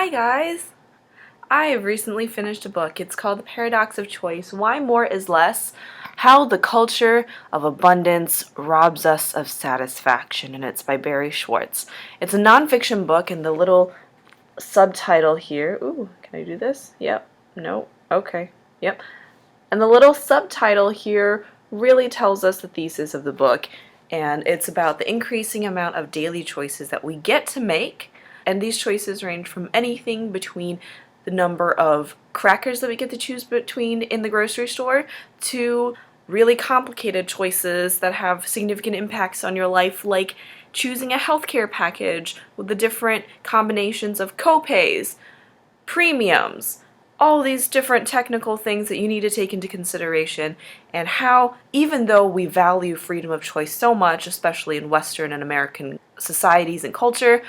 Hi guys! I have recently finished a book. It's called The Paradox of Choice: Why More is Less, How the Culture of Abundance Robs Us of Satisfaction, and it's by Schwartz. It's a nonfiction book, and the little subtitle here, ooh, can I do this? Yep, no, okay, yep. And the little subtitle here really tells us the thesis of the book, and it's about the increasing amount of daily choices that we get to make. And these choices range from anything between the number of crackers that we get to choose between in the grocery store to really complicated choices that have significant impacts on your life, like choosing a healthcare package with the different combinations of copays, premiums, all these different technical things that you need to take into consideration, and how, even though we value freedom of choice so much, especially in Western and American societies and culture,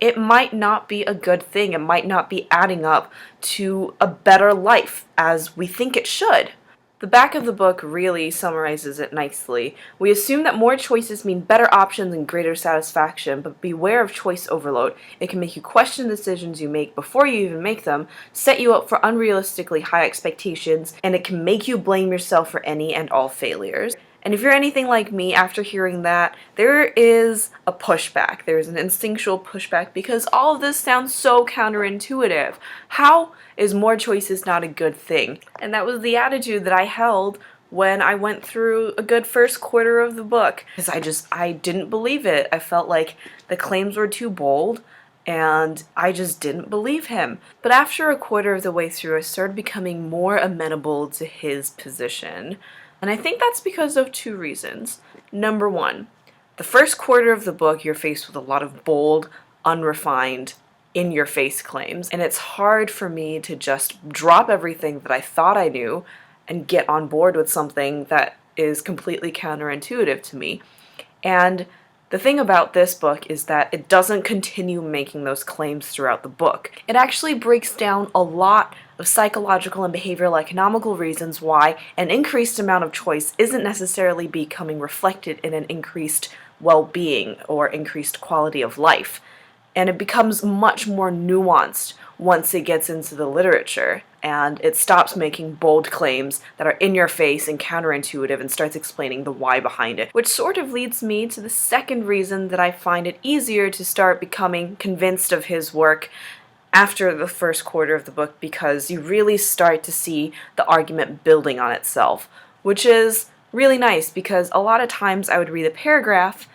it might not be a good thing. It might not be adding up to a better life as we think it should. The back of the book really summarizes it nicely. We assume that more choices mean better options and greater satisfaction, but beware of choice overload. It can make you question the decisions you make before you even make them, set you up for unrealistically high expectations, and it can make you blame yourself for any and all failures. And if you're anything like me, after hearing that, there is a pushback. There's an instinctual pushback because all of this sounds so counterintuitive. How is more choices not a good thing? And that was the attitude that I held when I went through a good first quarter of the book. Because I didn't believe it. I felt like the claims were too bold, and I just didn't believe him. But after a quarter of the way through, I started becoming more amenable to his position. And I think that's because of two reasons. Number one, the first quarter of the book, you're faced with a lot of bold, unrefined, in-your-face claims, and it's hard for me to just drop everything that I thought I knew and get on board with something that is completely counterintuitive to me. And the thing about this book is that it doesn't continue making those claims throughout the book. It actually breaks down a lot of psychological and behavioral economical reasons why an increased amount of choice isn't necessarily becoming reflected in an increased well-being or increased quality of life. And it becomes much more nuanced once it gets into the literature, and it stops making bold claims that are in your face and counterintuitive and starts explaining the why behind it. Which sort of leads me to the second reason that I find it easier to start becoming convinced of his work after the first quarter of the book, because you really start to see the argument building on itself, which is really nice because a lot of times I would read a paragraph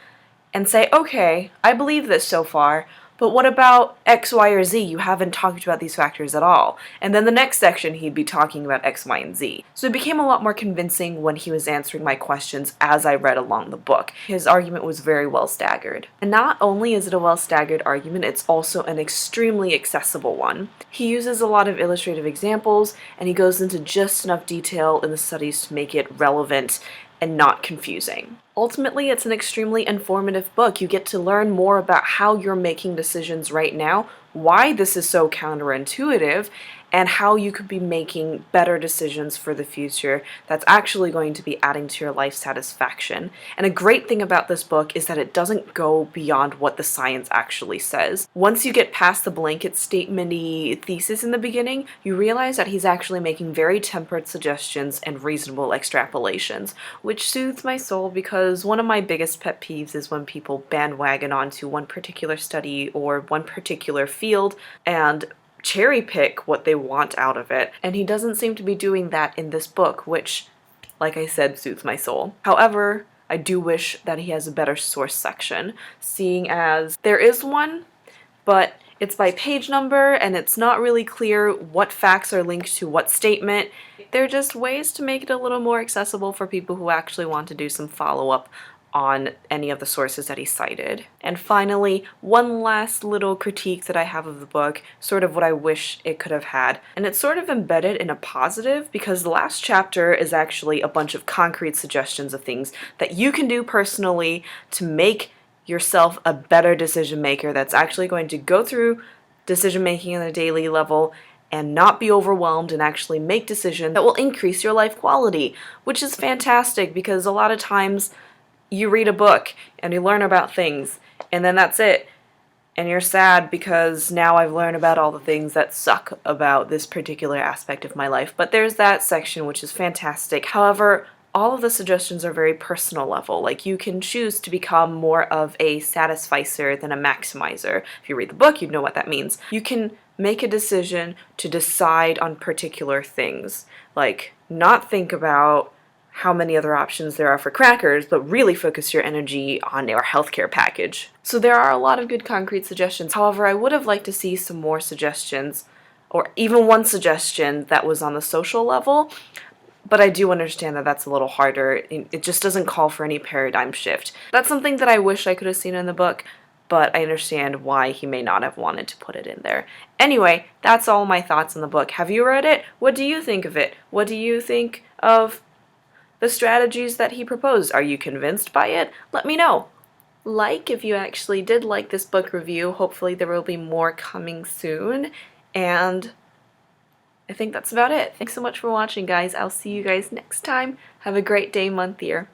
and say, okay, I believe this so far, but what about X, Y, or Z? You haven't talked about these factors at all. And then the next section, he'd be talking about X, Y, and Z. So it became a lot more convincing when he was answering my questions as I read along the book. His argument was very well staggered. And not only is it a well staggered argument, it's also an extremely accessible one. He uses a lot of illustrative examples, and he goes into just enough detail in the studies to make it relevant and not confusing. Ultimately, it's an extremely informative book. You get to learn more about how you're making decisions right now, why this is so counterintuitive, and how you could be making better decisions for the future that's actually going to be adding to your life satisfaction. And a great thing about this book is that it doesn't go beyond what the science actually says. Once you get past the blanket statement-y thesis in the beginning, you realize that he's actually making very tempered suggestions and reasonable extrapolations, which soothes my soul because one of my biggest pet peeves is when people bandwagon onto one particular study or one particular field and cherry pick what they want out of it, and he doesn't seem to be doing that in this book, which, like I said, soothes my soul. However, I do wish that he has a better source section, seeing as there is one, but it's by page number and it's not really clear what facts are linked to what statement. They're just ways to make it a little more accessible for people who actually want to do some follow-up on any of the sources that he cited. And finally, one last little critique that I have of the book, sort of what I wish it could have had, and it's sort of embedded in a positive because the last chapter is actually a bunch of concrete suggestions of things that you can do personally to make yourself a better decision maker that's actually going to go through decision making on a daily level and not be overwhelmed and actually make decisions that will increase your life quality, which is fantastic because a lot of times you read a book and you learn about things and then that's it. And you're sad because now I've learned about all the things that suck about this particular aspect of my life. But there's that section which is fantastic. However, all of the suggestions are very personal level. Like, you can choose to become more of a satisficer than a maximizer. If you read the book, you'd know what that means. You can make a decision to decide on particular things. Like, not think about how many other options there are for crackers, but really focus your energy on our healthcare package. So there are a lot of good concrete suggestions. However, I would have liked to see some more suggestions, or even one suggestion that was on the social level, but I do understand that that's a little harder. It just doesn't call for any paradigm shift. That's something that I wish I could have seen in the book, but I understand why he may not have wanted to put it in there. Anyway, that's all my thoughts on the book. Have you read it? What do you think of it? What do you think of the strategies that he proposed? Are you convinced by it? Let me know. Like if you actually did like this book review. Hopefully there will be more coming soon. And I think that's about it. Thanks so much for watching, guys. I'll see you guys next time. Have a great day, month, year.